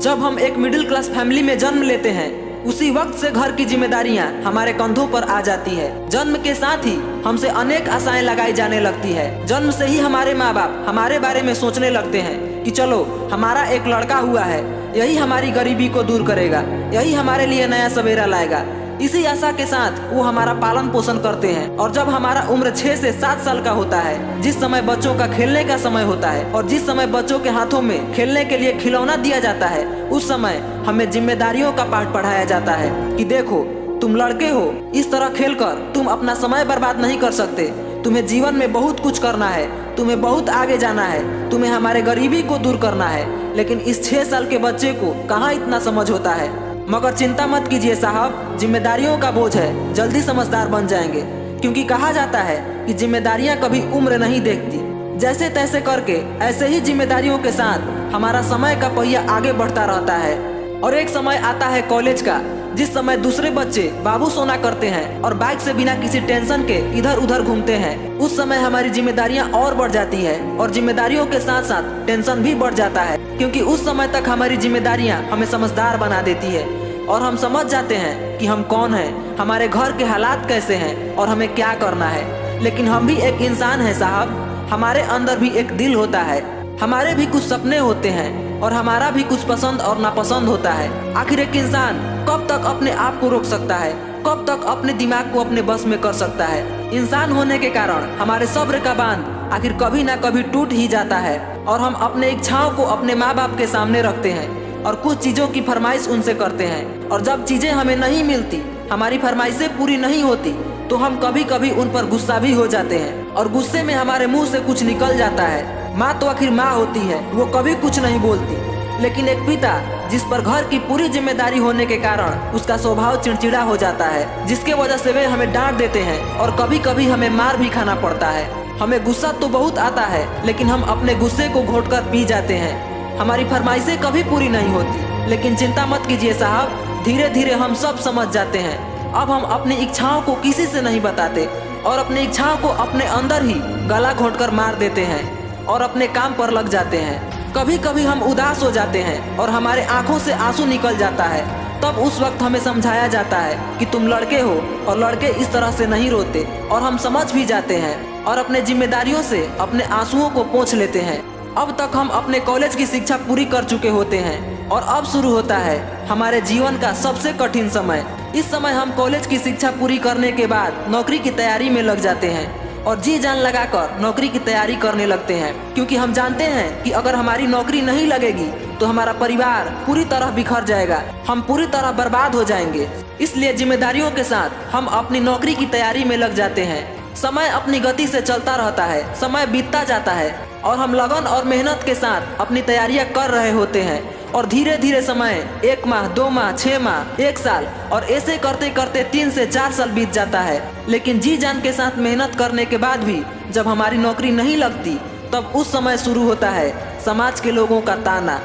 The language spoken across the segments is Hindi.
जब हम एक मिडिल क्लास फैमिली में जन्म लेते हैं उसी वक्त से घर की जिम्मेदारियां हमारे कंधों पर आ जाती है। जन्म के साथ ही हमसे अनेक आशाएं लगाई जाने लगती है। जन्म से ही हमारे माँ बाप हमारे बारे में सोचने लगते हैं कि चलो हमारा एक लड़का हुआ है, यही हमारी गरीबी को दूर करेगा, यही हमारे लिए नया सवेरा लाएगा। इसी आशा के साथ वो हमारा पालन पोषण करते हैं। और जब हमारा उम्र 6 से 7 साल का होता है, जिस समय बच्चों का खेलने का समय होता है और जिस समय बच्चों के हाथों में खेलने के लिए खिलौना दिया जाता है, उस समय हमें जिम्मेदारियों का पाठ पढ़ाया जाता है कि देखो तुम लड़के हो, इस तरह खेलकर तुम अपना समय बर्बाद नहीं कर सकते। तुम्हें जीवन में बहुत कुछ करना है, तुम्हें बहुत आगे जाना है, तुम्हें हमारे गरीबी को दूर करना है। लेकिन इस 6 साल के बच्चे को कहाँ इतना समझ होता है। मगर चिंता मत कीजिए साहब, जिम्मेदारियों का बोझ है, जल्दी समझदार बन जाएंगे। क्योंकि कहा जाता है कि जिम्मेदारियां कभी उम्र नहीं देखती। जैसे तैसे करके ऐसे ही जिम्मेदारियों के साथ हमारा समय का पहिया आगे बढ़ता रहता है। और एक समय आता है कॉलेज का, जिस समय दूसरे बच्चे बाबू सोना करते हैं और बाइक से बिना किसी टेंशन के इधर उधर घूमते हैं, उस समय हमारी जिम्मेदारियां और बढ़ जाती है। और जिम्मेदारियों के साथ साथ टेंशन भी बढ़ जाता है, क्योंकि उस समय तक हमारी जिम्मेदारियां हमें समझदार बना देती है और हम समझ जाते हैं कि हम कौन हैं, हमारे घर के हालात कैसे हैं और हमें क्या करना है। लेकिन हम भी एक इंसान हैं साहब, हमारे अंदर भी एक दिल होता है, हमारे भी कुछ सपने होते हैं और हमारा भी कुछ पसंद और नापसंद होता है। आखिर एक इंसान कब तक अपने आप को रोक सकता है, कब तक अपने दिमाग को अपने बस में कर सकता है। इंसान होने के कारण हमारे सब्र का बांध आखिर कभी ना कभी टूट ही जाता है और हम अपने इच्छाओं को अपने माँ बाप के सामने रखते हैं और कुछ चीजों की फरमाइश उनसे करते हैं। और जब चीजें हमें नहीं मिलती, हमारी फरमाइशें पूरी नहीं होती, तो हम कभी कभी उन पर गुस्सा भी हो जाते हैं और गुस्से में हमारे मुंह से कुछ निकल जाता है। माँ तो आखिर माँ होती है, वो कभी कुछ नहीं बोलती। लेकिन एक पिता जिस पर घर की पूरी जिम्मेदारी होने के कारण उसका स्वभाव चिड़चिड़ा हो जाता है, जिसके वजह से वे हमें डांट देते हैं और कभी कभी हमें मार भी खाना पड़ता है। हमें गुस्सा तो बहुत आता है, लेकिन हम अपने गुस्से को घोटकर पी जाते हैं। हमारी फरमाइशें कभी पूरी नहीं होती। लेकिन चिंता मत कीजिए साहब, धीरे धीरे हम सब समझ जाते हैं। अब हम अपनी इच्छाओं को किसी से नहीं बताते और अपनी इच्छाओं को अपने अंदर ही गला घोंटकर मार देते हैं और अपने काम पर लग जाते हैं। कभी कभी हम उदास हो जाते हैं और हमारे आंखों से आंसू निकल जाता है। तब उस वक्त हमें समझाया जाता है कि तुम लड़के हो और लड़के इस तरह से नहीं रोते, और हम समझ भी जाते हैं और अपने जिम्मेदारियों से अपने आंसुओं को पोंछ लेते हैं। अब तक हम अपने कॉलेज की शिक्षा पूरी कर चुके होते हैं और अब शुरू होता है हमारे जीवन का सबसे कठिन समय। इस समय हम कॉलेज की शिक्षा पूरी करने के बाद नौकरी की तैयारी में लग जाते हैं और जी जान लगाकर नौकरी की तैयारी करने लगते हैं, क्योंकि हम जानते हैं कि अगर हमारी नौकरी नहीं लगेगी तो हमारा परिवार पूरी तरह बिखर जाएगा, हम पूरी तरह बर्बाद हो जाएंगे। इसलिए जिम्मेदारियों के साथ हम अपनी नौकरी की तैयारी में लग जाते हैं। समय अपनी गति से चलता रहता है, समय बीतता जाता है और हम लगन और मेहनत के साथ अपनी तैयारियां कर रहे होते हैं। और धीरे धीरे समय 1 माह, 2 माह, 6 माह, 1 साल और ऐसे करते करते 3 से 4 साल बीत जाता है। लेकिन जी जान के साथ मेहनत करने के बाद भी जब हमारी नौकरी नहीं लगती, तब उस समय शुरू होता है समाज के लोगों का ताना।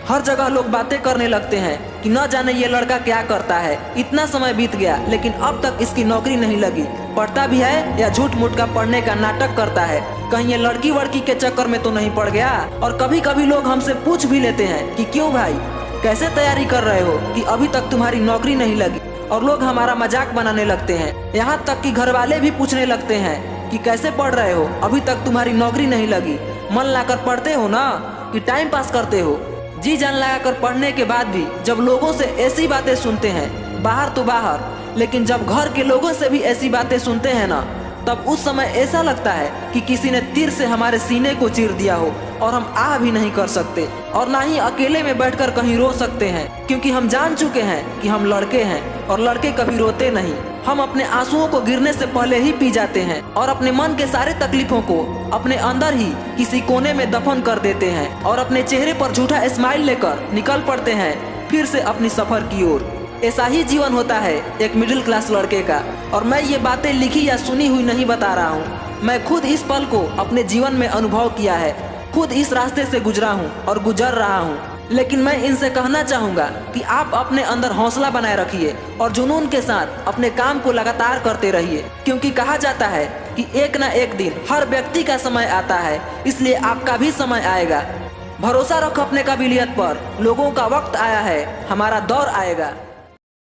हर जगह लोग बातें करने लगते हैं कि न जाने ये लड़का क्या करता है, इतना समय बीत गया लेकिन अब तक इसकी नौकरी नहीं लगी, पढ़ता भी है या झूठ मूठ का पढ़ने का नाटक करता है, कहीं ये लड़की वड़की के चक्कर में तो नहीं पड़ गया। और कभी कभी लोग हमसे पूछ भी लेते हैं कि क्यों भाई, कैसे तैयारी कर रहे हो कि अभी तक तुम्हारी नौकरी नहीं लगी। और लोग हमारा मजाक बनाने लगते हैं, यहाँ तक कि घर वाले भी पूछने लगते हैं कि कैसे पढ़ रहे हो, अभी तक तुम्हारी नौकरी नहीं लगी, मन लाकर पढ़ते हो ना कि टाइम पास करते हो। जी जान लगाकर पढ़ने के बाद भी जब लोगों से ऐसी बातें सुनते हैं, बाहर तो बाहर, लेकिन जब घर के लोगों से भी ऐसी बातें सुनते हैं ना, तब उस समय ऐसा लगता है कि किसी ने तीर से हमारे सीने को चीर दिया हो और हम आह भी नहीं कर सकते और ना ही अकेले में बैठकर कहीं रो सकते हैं, क्योंकि हम जान चुके हैं कि हम लड़के हैं और लड़के कभी रोते नहीं। हम अपने आंसुओं को गिरने से पहले ही पी जाते हैं और अपने मन के सारे तकलीफों को अपने अंदर ही किसी कोने में दफन कर देते हैं और अपने चेहरे पर झूठा स्माइल लेकर निकल पड़ते हैं फिर से अपनी सफर की ओर। ऐसा ही जीवन होता है एक मिडिल क्लास लड़के का। और मैं ये बातें लिखी या सुनी हुई नहीं बता रहा हूँ, मैं खुद इस पल को अपने जीवन में अनुभव किया है, खुद इस रास्ते से गुजरा हूँ और गुजर रहा हूँ। लेकिन मैं इनसे कहना चाहूँगा कि आप अपने अंदर हौसला बनाए रखिए और जुनून के साथ अपने काम को लगातार करते रहिए, क्योंकि कहा जाता है कि एक ना एक दिन हर व्यक्ति का समय आता है, इसलिए आपका भी समय आएगा। भरोसा रख अपने काबिलियत पर, लोगों का वक्त आया है, हमारा दौर आएगा।